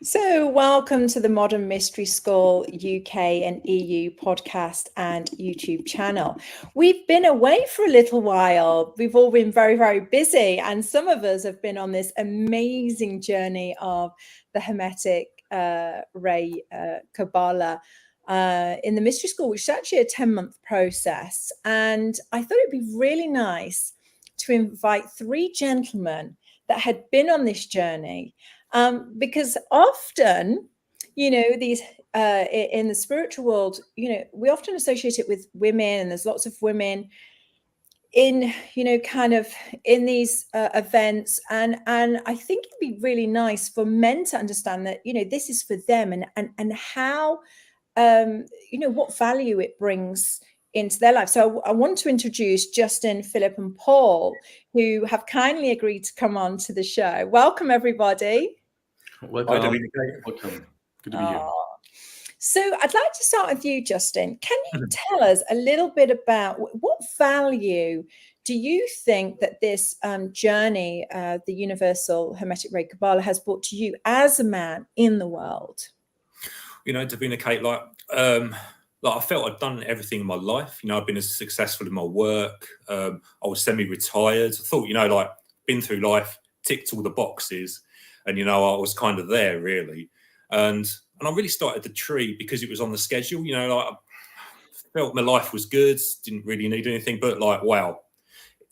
So, welcome to the Modern Mystery School UK and EU podcast and YouTube channel. We've been away for a little while. We've all been very, very busy, and some of us have been on this amazing journey of the Hermetic Ray Kabbalah in the Mystery School, which is actually a 10-month process. And I thought it'd be really nice to invite three gentlemen that had been on this journey. Because often, these in the spiritual world, we often associate it with women, and there's lots of women in, kind of in these events. And I think it'd be really nice for men to understand that, this is for them and how, what value it brings into their life. So I want to introduce Justin, Phillip, and Paul, who have kindly agreed to come on to the show. Welcome, everybody. Welcome. Welcome. Good to be here. So I'd like to start with you, Justin. Can you tell us a little bit about what value do you think that this journey, the Universal Hermetic Ray Kabbalah, has brought to you as a man in the world? Davina, Kate, I felt I'd done everything in my life. I've been as successful in my work. I was semi-retired. I thought, been through life, ticked all the boxes. And, I was kind of there, really. And I really started the tree because it was on the schedule. I felt my life was good, didn't really need anything. But, wow,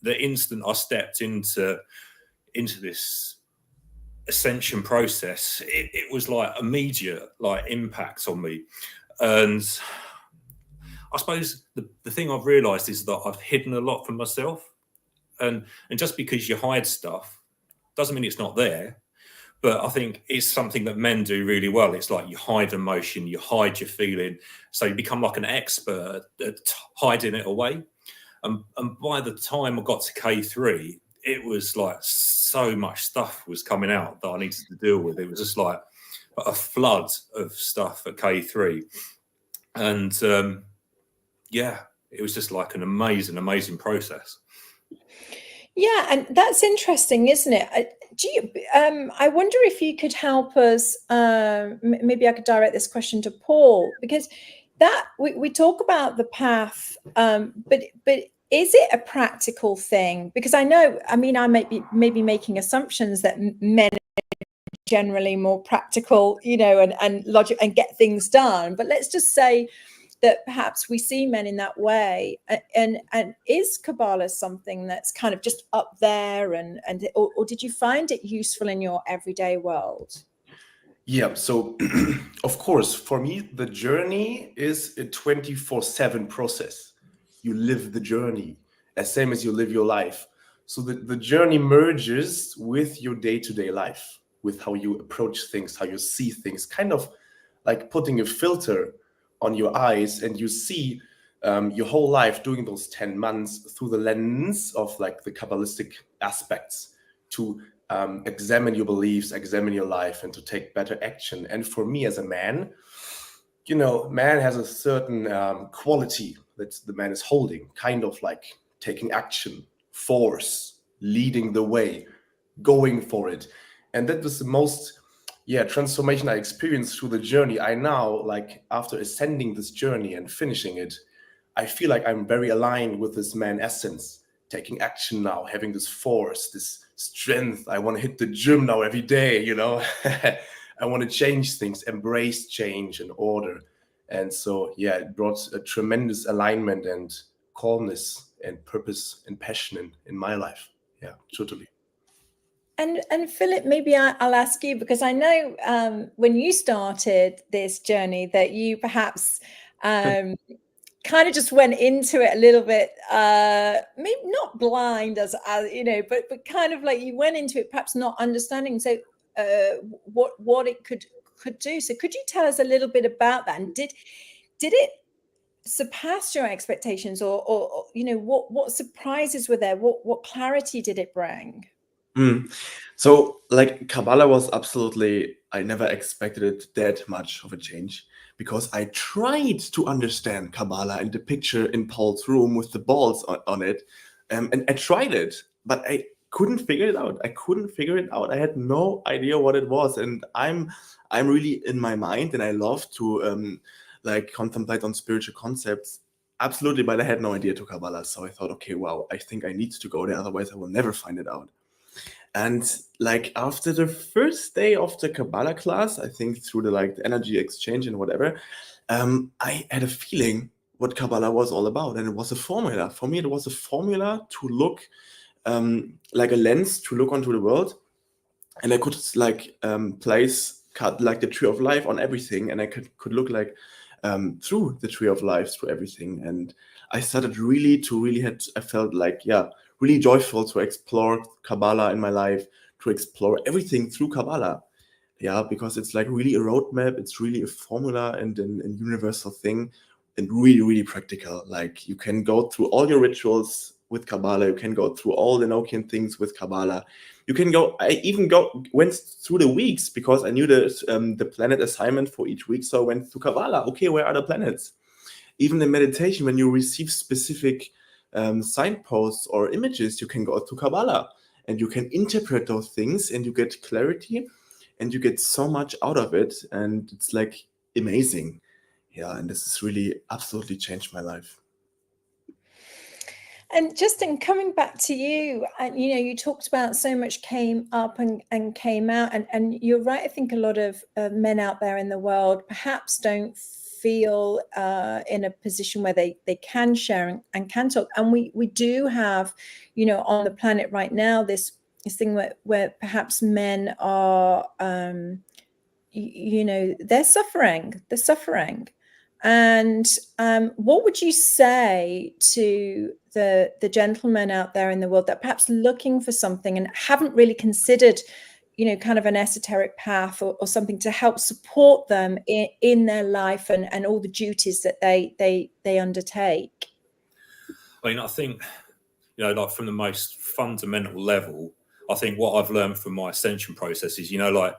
the instant I stepped into this ascension process, it was immediate, impact on me. And I suppose the thing I've realised is that I've hidden a lot from myself. And just because you hide stuff doesn't mean it's not there. But I think it's something that men do really well. It's like you hide emotion, you hide your feeling. So you become like an expert at hiding it away. And by the time I got to K3, it was like so much stuff was coming out that I needed to deal with. It was just like a flood of stuff at K3. And it was just like an amazing, amazing process. Yeah, and that's interesting, isn't it? I wonder if you could help us. Maybe I could direct this question to Paul, because that we talk about the path, but is it a practical thing? Because I might be making assumptions that men are generally more practical, and logic and get things done. But let's just say that perhaps we see men in that way, and is Kabbalah something that's kind of just up there, or did you find it useful in your everyday world? Yeah, so of course, for me, the journey is a 24/7 process. You live the journey as same as you live your life. So the journey merges with your day-to-day life, with how you approach things, how you see things, kind of like putting a filter on your eyes, and you see your whole life during those 10 months through the lens of the Kabbalistic aspects to examine your beliefs, examine your life, and to take better action. And for me as a man, man has a certain quality that the man is holding, kind of like taking action, force, leading the way, going for it. And that was the most transformation I experienced through the journey. I now, after ascending this journey and finishing it, I feel like I'm very aligned with this man essence, taking action now, having this force, this strength. I want to hit the gym now every day, I want to change things, embrace change and order. And so, it brought a tremendous alignment and calmness and purpose and passion in my life. Yeah, totally. And Phillip, maybe I'll ask you, because I know when you started this journey that you perhaps kind of just went into it a little bit, maybe not blind as but kind of like you went into it perhaps not understanding what it could do. So could you tell us a little bit about that? And did it surpass your expectations, or what surprises were there? What clarity did it bring? So Kabbalah was absolutely, I never expected it that much of a change, because I tried to understand Kabbalah and the picture in Paul's room with the balls on it. And I tried it, but I couldn't figure it out. I had no idea what it was. And I'm really in my mind, and I love to like contemplate on spiritual concepts. Absolutely, but I had no idea to Kabbalah. So I thought, okay, wow, I think I need to go there. Otherwise I will never find it out. And like after the first day of the Kabbalah class, I think through the energy exchange and whatever, I had a feeling what Kabbalah was all about. And it was a formula. For me, it was a formula to look like a lens to look onto the world. And I could place like the tree of life on everything. And I could look like through the tree of life, through everything. And I started I felt like, really joyful to explore Kabbalah in my life, to explore everything through Kabbalah. Yeah, because it's like really a roadmap. It's really a formula and a universal thing, and really, really practical. Like you can go through all your rituals with Kabbalah. You can go through all the Enochian things with Kabbalah. You can go. I even went through the weeks because I knew the planet assignment for each week. So I went through Kabbalah. Okay, where are the planets? Even in meditation, when you receive specific signposts or images, you can go to Kabbalah and you can interpret those things, and you get clarity, and you get so much out of it, and it's like amazing. Yeah, and this has really absolutely changed my life. And Justin, coming back to you, and you talked about so much came up and came out, and you're right. I think a lot of men out there in the world perhaps don't feel in a position where they can share and can talk. And we do have, on the planet right now, this thing where perhaps men are, they're suffering. And what would you say to the gentlemen out there in the world that perhaps looking for something and haven't really considered, kind of an esoteric path or something to help support them in their life and all the duties that they undertake? I mean, I think, like from the most fundamental level, I think what I've learned from my ascension process is, like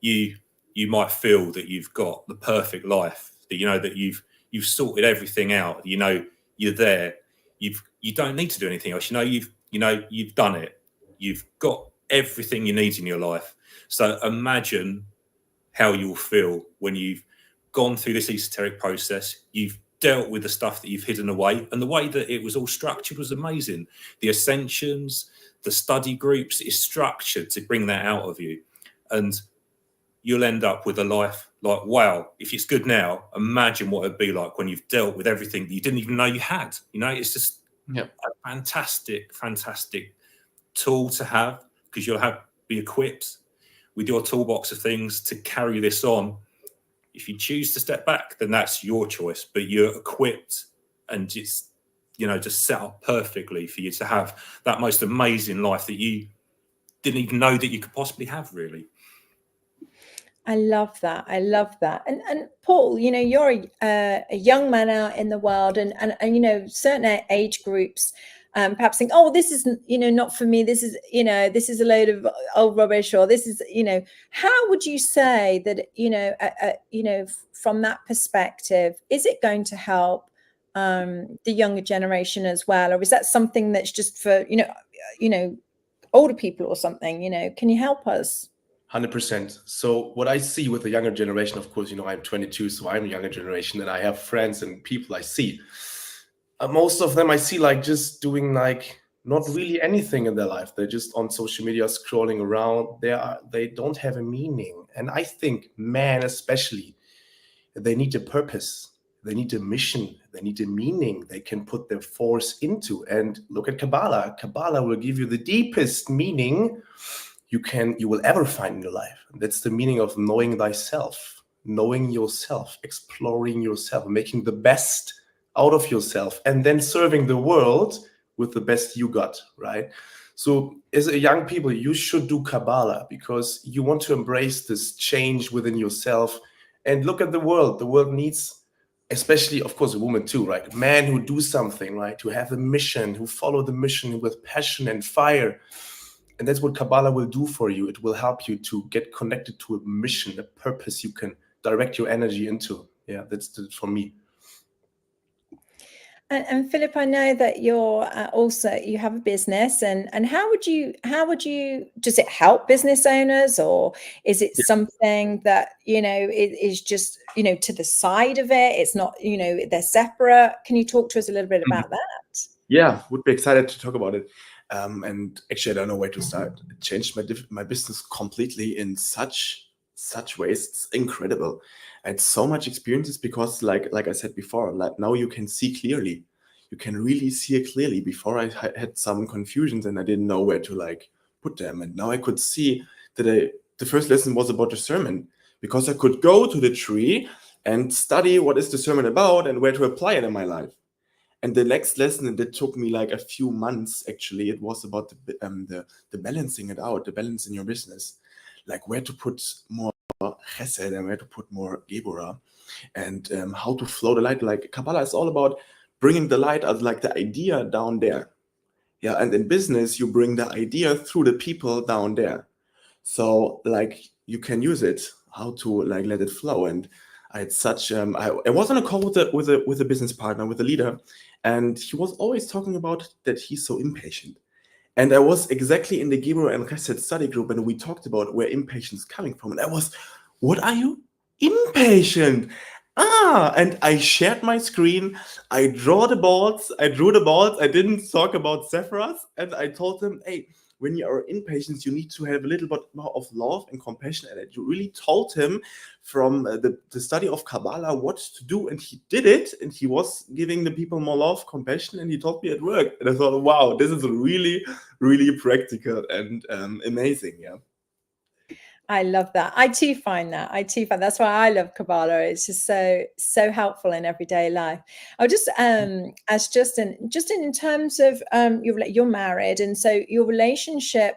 you might feel that you've got the perfect life, that that you've sorted everything out, you're there, you don't need to do anything else, you've done it, you've got everything you need in your life. So imagine how you'll feel when you've gone through this esoteric process, you've dealt with the stuff that you've hidden away, and the way that it was all structured was amazing. The ascensions, the study groups, is structured to bring that out of you, and you'll end up with a life like, wow, if it's good now, imagine what it'd be like when you've dealt with everything that you didn't even know you had. It's just a fantastic tool to have, because you'll be equipped with your toolbox of things to carry this on. If you choose to step back, then that's your choice, but you're equipped, and it's just set up perfectly for you to have that most amazing life that you didn't even know that you could possibly have, really. I love that. And Paul, you're a young man out in the world, and certain age groups perhaps think, oh, this isn't, not for me. This is, this is a load of old rubbish, or this is, how would you say that, from that perspective, is it going to help the younger generation as well? Or is that something that's just for, older people or something? Can you help us? 100%. So what I see with the younger generation, of course, I'm 22, so I'm a younger generation, and I have friends and people I see. Most of them I see just doing not really anything in their life. They're just on social media scrolling around. They don't have a meaning. And I think men especially, they need a purpose. They need a mission. They need a meaning they can put their force into. And look at Kabbalah. Kabbalah will give you the deepest meaning you will ever find in your life. That's the meaning of knowing thyself, knowing yourself, exploring yourself, making the best out of yourself, and then serving the world with the best you got, right? So as a young people, you should do Kabbalah because you want to embrace this change within yourself and look at the world. The world needs, especially, of course, a woman too, right? Men who do something, right? Who have a mission, who follow the mission with passion and fire. And that's what Kabbalah will do for you. It will help you to get connected to a mission, a purpose you can direct your energy into. Yeah, that's for me. And Phillip, I know that you're also, you have a business, and how would you, does it help business owners, or is it something that, is just, to the side of it? It's not, they're separate. Can you talk to us a little bit about that? Yeah, would be excited to talk about it. And actually, I don't know where to start. It changed my business completely in such ways. It's incredible. I had so much experiences because, like I said before, like now you can see clearly. You can really see it clearly. Before I had some confusions and I didn't know where to put them. And now I could see that the first lesson was about the sermon, because I could go to the tree and study what is the sermon about and where to apply it in my life. And the next lesson, and that took me like a few months actually, it was about the balancing it out, the balance in your business, like where to put more chesed and where to put more Geburah, and how to flow the light. Like Kabbalah is all about bringing the light as like the idea down there. Yeah, and in business, you bring the idea through the people down there. So like you can use it, how to like let it flow. And I had such I was on a call with a business partner, with a leader, and he was always talking about that he's so impatient. And I was exactly in the Geburah and Chesed study group, and we talked about where impatience is coming from. And I was, what are you? Impatient. And I shared my screen. I drew the balls. I didn't talk about Sephiroth. And I told him, hey, when you are impatient, you need to have a little bit more of love and compassion. And you really told him from the study of Kabbalah what to do. And he did it. And he was giving the people more love, compassion. And he told me it worked. And I thought, wow, this is really, really practical and amazing. Yeah. I love that. I too find that's why I love Kabbalah. It's just so helpful in everyday life. I'll just ask Justin, in terms of you're married, and so your relationship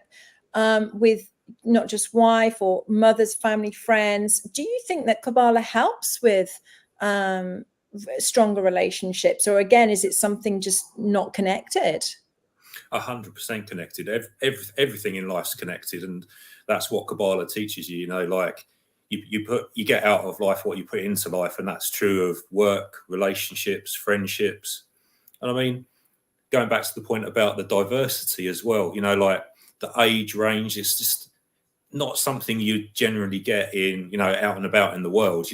with not just wife or mothers, family, friends, do you think that Kabbalah helps with stronger relationships, or again, is it something just not connected? 100% connected. Everything in life's connected, and that's what Kabbalah teaches you. Like you get out of life what you put into life, and that's true of work, relationships, friendships. And I mean, going back to the point about the diversity as well, like the age range is just not something you generally get in, out and about in the world.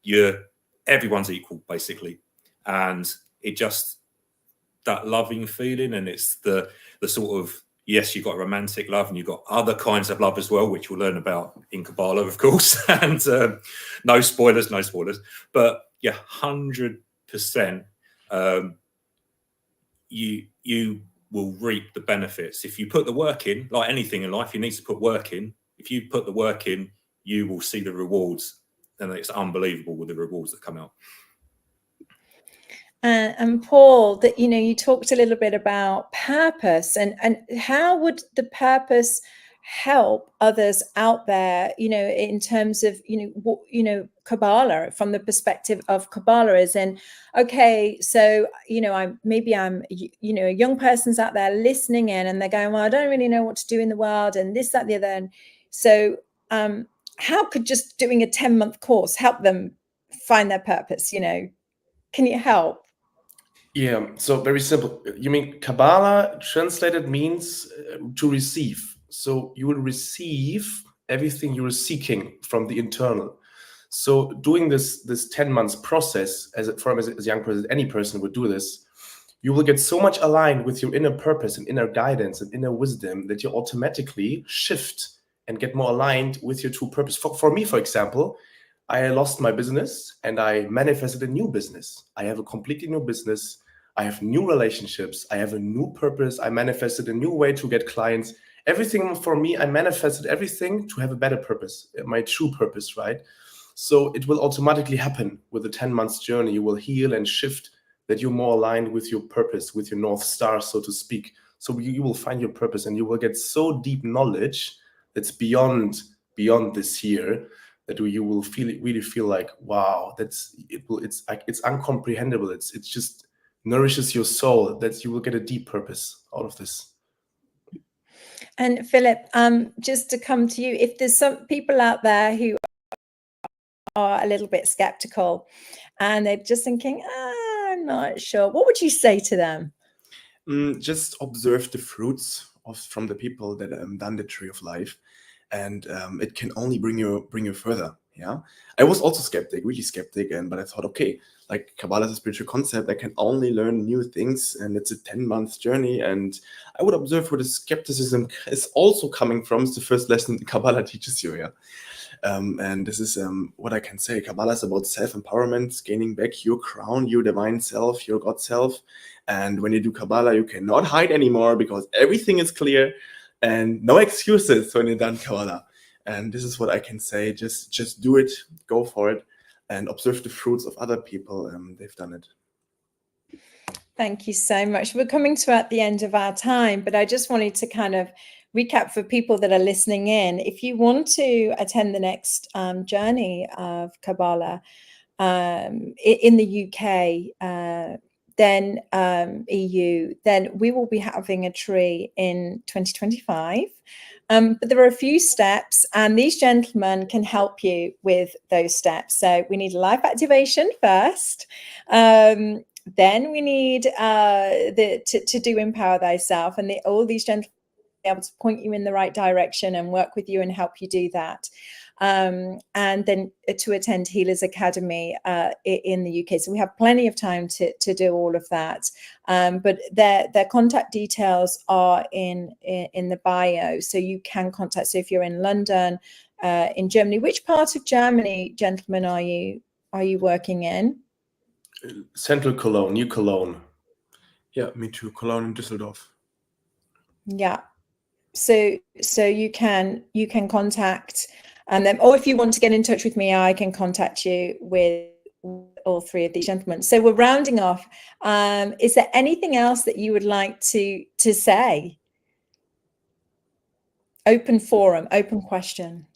You're everyone's equal basically, and it just, that loving feeling, and it's the sort of, yes, you've got romantic love and you've got other kinds of love as well, which we'll learn about in Kabbalah, of course. And no spoilers, but yeah, 100%. You will reap the benefits if you put the work in. Like anything in life, you need to put work in. If you put the work in, you will see the rewards, and it's unbelievable with the rewards that come out. And Paul, that you talked a little bit about purpose, and how would the purpose help others out there, in terms of Kabbalah, from the perspective of Kabbalah, as in, okay, so I'm a young person's out there listening in, and they're going, well, I don't really know what to do in the world, and this, that, the other. And so how could just doing a 10-month course help them find their purpose? Can you help? Yeah, so very simple. You mean Kabbalah translated means to receive. So you will receive everything you are seeking from the internal. So doing this 10 months process, as a young person, any person would do this, you will get so much aligned with your inner purpose and inner guidance and inner wisdom that you automatically shift and get more aligned with your true purpose. For me, for example, I lost my business and I manifested a new business. I have a completely new business. I have new relationships. I have a new purpose. I manifested a new way to get clients. Everything for me, I manifested everything to have a better purpose, my true purpose, right? So it will automatically happen with a 10 months journey. You will heal and shift, that you're more aligned with your purpose, with your North Star, so to speak. So you will find your purpose, and you will get so deep knowledge that's beyond this here, that you will really feel like, wow, it's incomprehensible. It's just nourishes your soul, that you will get a deep purpose out of this. And Phillip, just to come to you, if there's some people out there who are a little bit skeptical and they're just thinking, I'm not sure. What would you say to them? Just observe the fruits from the people that done the tree of life, and it can only bring you further. Yeah, I was also skeptic, really skeptic, but I thought, okay, like Kabbalah is a spiritual concept. I can only learn new things, and it's a 10-month journey. And I would observe where the skepticism is also coming from. It's the first lesson Kabbalah teaches you. Yeah. And this is what I can say. Kabbalah is about self-empowerment, gaining back your crown, your divine self, your God self. And when you do Kabbalah, you cannot hide anymore because everything is clear and no excuses when you're done Kabbalah. And this is what I can say. Just do it, go for it, and observe the fruits of other people. They've done it. Thank you so much. We're coming to at the end of our time, but I just wanted to kind of recap for people that are listening in. If you want to attend the next journey of Kabbalah in the UK, then EU, then we will be having a tree in 2025. But there are a few steps, and these gentlemen can help you with those steps. So we need a life activation first. Then we need to do Empower Thyself, and all these gentlemen will be able to point you in the right direction and work with you and help you do that. And then to attend Healers Academy in the UK. So we have plenty of time to do all of that. But their contact details are in the bio, so you can contact. So if you're in London, in Germany, which part of Germany, gentlemen, are you working in? Central Cologne, New Cologne. Yeah, me too. Cologne and Düsseldorf. Yeah. So you can contact them, or if you want to get in touch with me, I can contact you with all three of these gentlemen. So we're rounding off. Is there anything else that you would like to say? Open forum, open question.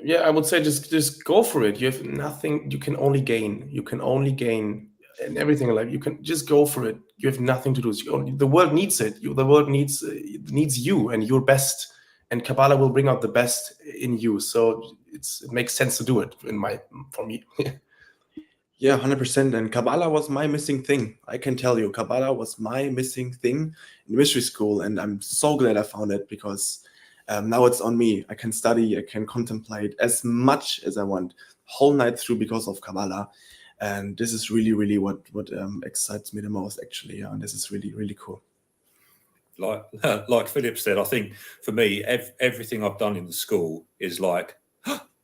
Yeah, I would say just go for it. You have nothing. You can only gain. You can only gain in everything in life. You can just go for it. You have nothing to lose. The world needs it. The world needs you and your best. And Kabbalah will bring out the best in you. So it makes sense to do it for me. Yeah, 100%. And Kabbalah was my missing thing. I can tell you, Kabbalah was my missing thing in mystery school. And I'm so glad I found it, because now it's on me. I can study, I can contemplate as much as I want, whole night through, because of Kabbalah. And this is really, really what excites me the most, actually. Yeah, and this is really, really cool. Like Phillip said, I think for me, everything I've done in the school is like,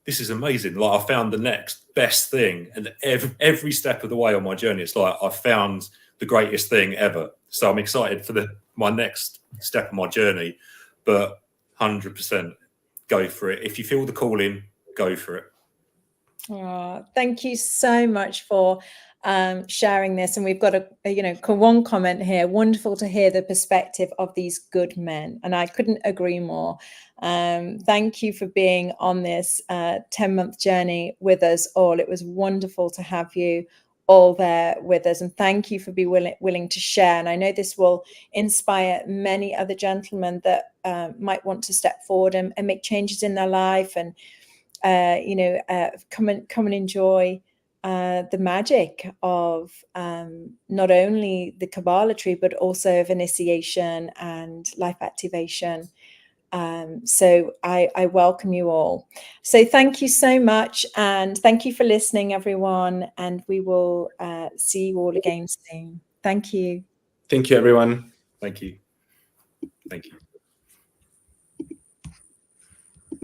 this is amazing. Like I found the next best thing, and every step of the way on my journey, it's like I found the greatest thing ever. So I'm excited for my next step of my journey. But 100% go for it. If you feel the calling, go for it. Oh, thank you so much for sharing this. And we've got one comment here. Wonderful to hear the perspective of these good men, and I couldn't agree more. Thank you for being on this 10-month journey with us all. It was wonderful to have you all there with us, and thank you for being willing to share. And I know this will inspire many other gentlemen that might want to step forward and make changes in their life, and come and enjoy the magic of not only the Kabbalah tree, but also of initiation and life activation. So I welcome you all. So thank you so much, and thank you for listening, everyone. And we will see you all again soon. Thank you. Thank you, everyone. Thank you. Thank you.